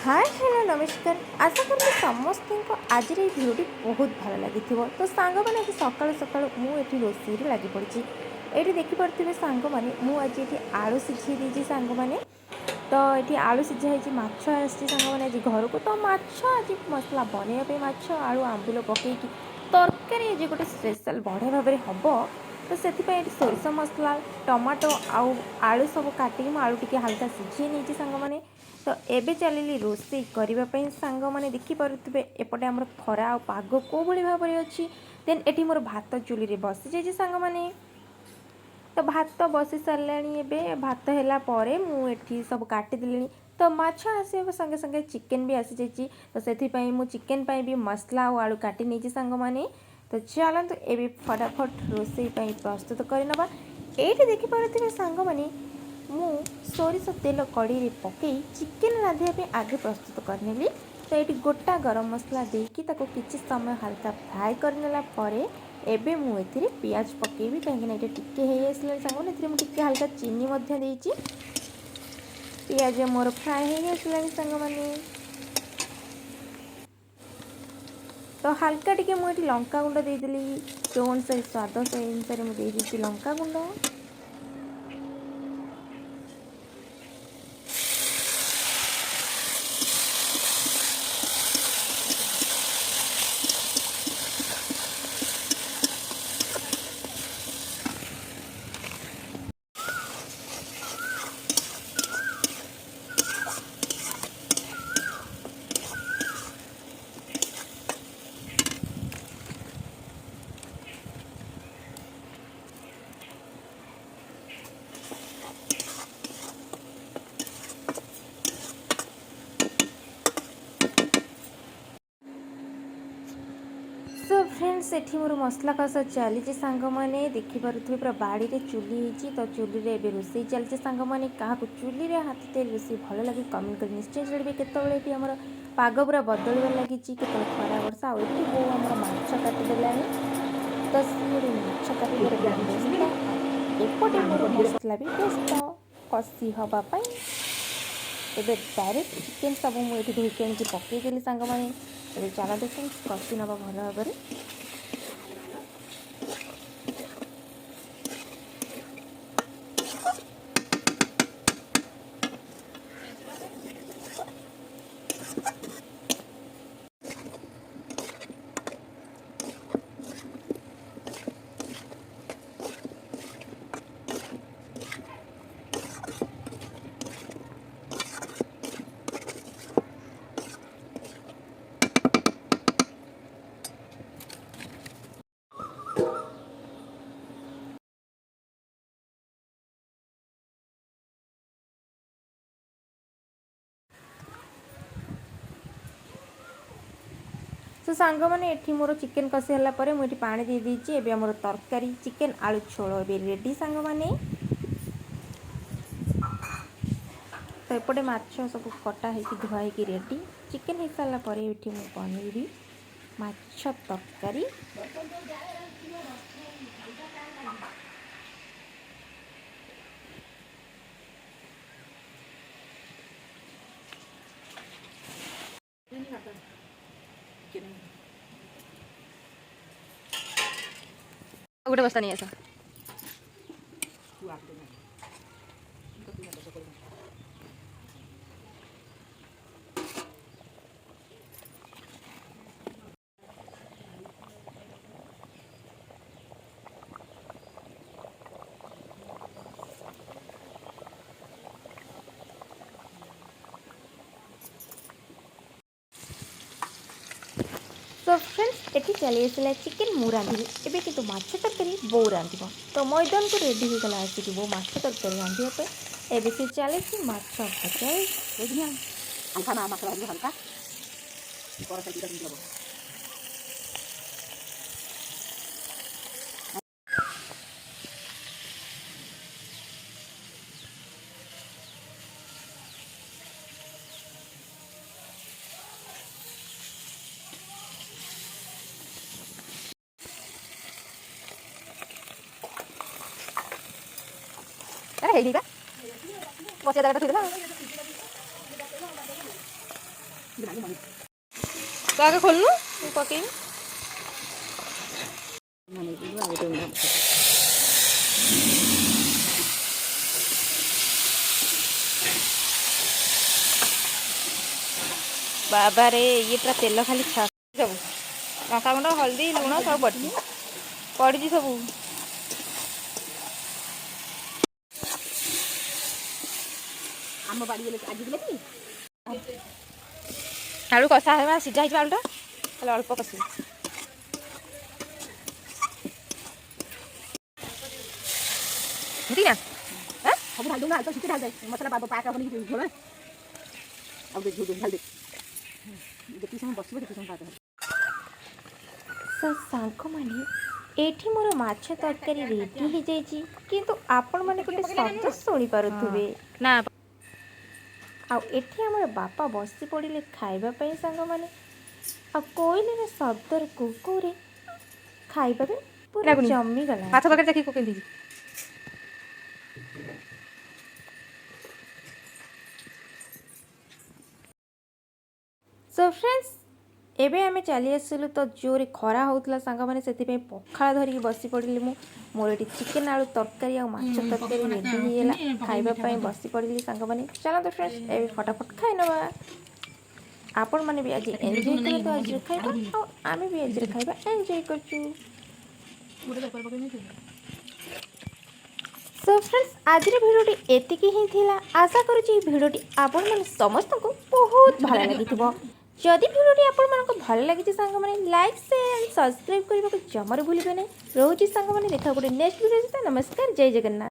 Hi hello नमस्कार। आशा करूँ समस्त को आज भिडियोटी बहुत भल लगी। तो सांग मैंने आज सकालू सकालू मुझे रोषे लगी पड़ी। ये देखिपे सांग मैंने मुझे आलू सिझे देती सांग मैंने। तो ये आलू सिझाई माछ आसी सांग मैंने आज घर को। तो माछ आज मसला बनवाई माछ आलू आंबुल पकई तरकारी आज गोटे स्पेशल बढ़िया भाव में हम। तो से सोरिष मसला टमाटो आलू सब काटिक आलू टी हाल्का सिझे नहीं सांग मैंने। तो एबे चलिली रोषे करने सांग मैंने देखिपे एपटे आमर खरा आ पाग कौ भाव में अच्छी। देन एटी मोर भात चुली रे बसी जाइए सांग मैंने। तो भात बसी सारे भात है मुझे सब काटिदे। तो माछ आस संगे संगे चिकेन भी आसी जाइए। तो से चिकेन भी मसला और आलू काटी नहीं सांग मैंने। तो चलते ए फटाफट रोषे प्रस्तुत करनवा। ये देखिपे सांग मैंने मु सोरिष तेल कड़ी पकई चिकेन रांधिया आगे प्रस्तुत करनेली। तो ये गोटा गरम मसला देकी किसी समय हल्का फ्राए करने एबे मुझे पियाज पकेबी कहीं टिके हो आसला सांग मुझे हल्का चीनी देती। पियाज मोर फ्राए हो आसला सांग मैंने। तो हल्का टिके मुझे लंका गुंड देदेली जो अनुसार स्वाद से अनुसार मुझे लंका गुंड। सो फ्रेंड्स एठी मोर मसला कषा चली सांग मैंने देखिपे पूरा बाड़ी रे चुली होती। तो चुली रे एबे रोषे चलती सांग मैंने। क्या चुली रे हाथ तेल रोषे भल लगे कमेंट कर निश्चय जानवे। केतबेले आमर पाग पूरा बदलबार लगी खरा वर्षा आउ बो आमर माछ काटिदेला। तो सी माछ काटिबार व्यस्त एपटे मोर मसला भी व्यस्त कषी हाँपाई। एबे डायरेक्ट चिकेन सब मुझे धोईकी आनी पकईदेली सांग मैंने। ए चलते फ्रेंड्स कषि नवा भल भाव में। तो सांग मैंने ये मोर चिकेन कषि है मुझे पा दे दीजिए। एबे मोर तरकारी चिकेन आलू झोल ए रेडी सांग मैंने। तो एपटे माछ सब कटा हो धुआई रेडी चिकेन हो सारापर ये मुझे बनईबी माछ तरकारी। गोटे बस्ता नहीं आस। सो फ्रेंड्स ये चली आसला चिकेन मु रांधि एबे किंतु माछ तरकारी बो रांध। तो मैदान को रेडी हो गला आसिक बो माछ तरकारी रांधिया एबे से चली माछ हल्का बसिया जगह ठीक है। ତୁ ଆଗେ ଖୋଲୁନୁ ମୁଁ ପକେଇବି। ବାବାରେ ଇଏ ପୁରା ତେଲ ଖାଲି ଛା ସବୁ ଲଙ୍କାଗୁଣ୍ଡ ହଳଦୀ ଲୁଣ ସବୁ ପଡ଼ିଛି ସବୁ। ଆମ ବାଡ଼ିରେ ଆଜି ବିଲାତି ଆଳୁ କଷା ହେବା ସିଝା ହେଇଯିବ ଆଳୁଟା ହେଲେ ଅଳ୍ପ କଷିବ। ଠିକ ନା ସବୁ ଢାଳି ଦଉନା ଆଳୁ ସିଟି ଢାଳି ଦେ ମସଲା ପାକ ହବନି କି ଝୋଳ ଆଉ ଝୋଳ ଢାଳି ଦେ ଯେତିକି ସମୟ ବସିବ ସେତିକି ସମୟ ପାକ ହବ। ତ ସାଙ୍ଗମାନେ ଏଠି ମୋର ମାଛ ତରକାରୀ ରେଡ଼ି ହେଇଯାଇଛି, କିନ୍ତୁ ଆପଣମାନେ ଗୋଟେ ଶବ୍ଦ ଶୁଣିପାରୁଥିବେ। ନା ଆଉ ଏଠି ଆମର ବାପା ବସି ପଡ଼ିଲେ ଖାଇବା ପାଇଁ ସାଙ୍ଗମାନେ। ଆଉ କୋଇଲିର ଶବ୍ଦର କୁକୁରେ ଖାଇବା ବି ପୁରା ଲାଗୁନି ଜମିଗଲା। ମାଛ ତରକାରୀ ଦେଖିକି ପକେଇ ଦେଇଛି। ସୋ ଫ୍ରେଣ୍ଡସ୍, ଏବେ ଆମେ ଚାଲି ଆସିଲୁ ତ ଜୋରେ ଖରା ହେଉଥିଲା ସାଙ୍ଗମାନେ, ସେଥିପାଇଁ ପଖାଳ ଧରିକି ବସି ପଡ଼ିଲି ମୁଁ। ମୋର ଏଠି ଚିକେନ୍ ଆଳୁ ତରକାରୀ ଆଉ ମାଛ ତରକାରୀ ରେଡ଼ି ହେଇଗଲା, ଖାଇବା ପାଇଁ ବସି ପଡ଼ିଲି ସାଙ୍ଗମାନେ। ଚାଲନ୍ତୁ ଫ୍ରେଣ୍ଡସ୍ ଏବେ ଫଟାଫଟ ଖାଇନେବା। ଆପଣମାନେ ବି ଆଜି ଏନ୍ଜୟ କରନ୍ତୁ ଆଜିର ଖାଇବା, ଆଉ ଆମେ ବି ଆଜିର ଖାଇବା ଏନ୍ଜୟ କରୁଛୁ। ସୋ ଫ୍ରେଣ୍ଡସ୍, ଆଜିର ଭିଡ଼ିଓଟି ଏତିକି ହିଁ ଥିଲା। ଆଶା କରୁଛି ଏହି ଭିଡ଼ିଓଟି ଆପଣମାନେ ସମସ୍ତଙ୍କୁ ବହୁତ ଭଲ ଲାଗିଥିବ। ଯଦି ଭିଡ଼ିଓଟି ଆପଣମାନଙ୍କୁ ଭଲ ଲାଗିଛି ସାଙ୍ଗମାନେ, ଲାଇକ୍ ସେୟାର ଆଣ୍ଡ ସବସ୍କ୍ରାଇବ୍ କରିବାକୁ ଜମାରୁ ଭୁଲିବେ ନାହିଁ। ରହୁଛି ସାଙ୍ଗମାନେ, ଦେଖା ଗୋଟେ ନେକ୍ସଟ ଭିଡ଼ିଓ ସହିତ। ନମସ୍କାର, ଜୟ ଜଗନ୍ନାଥ।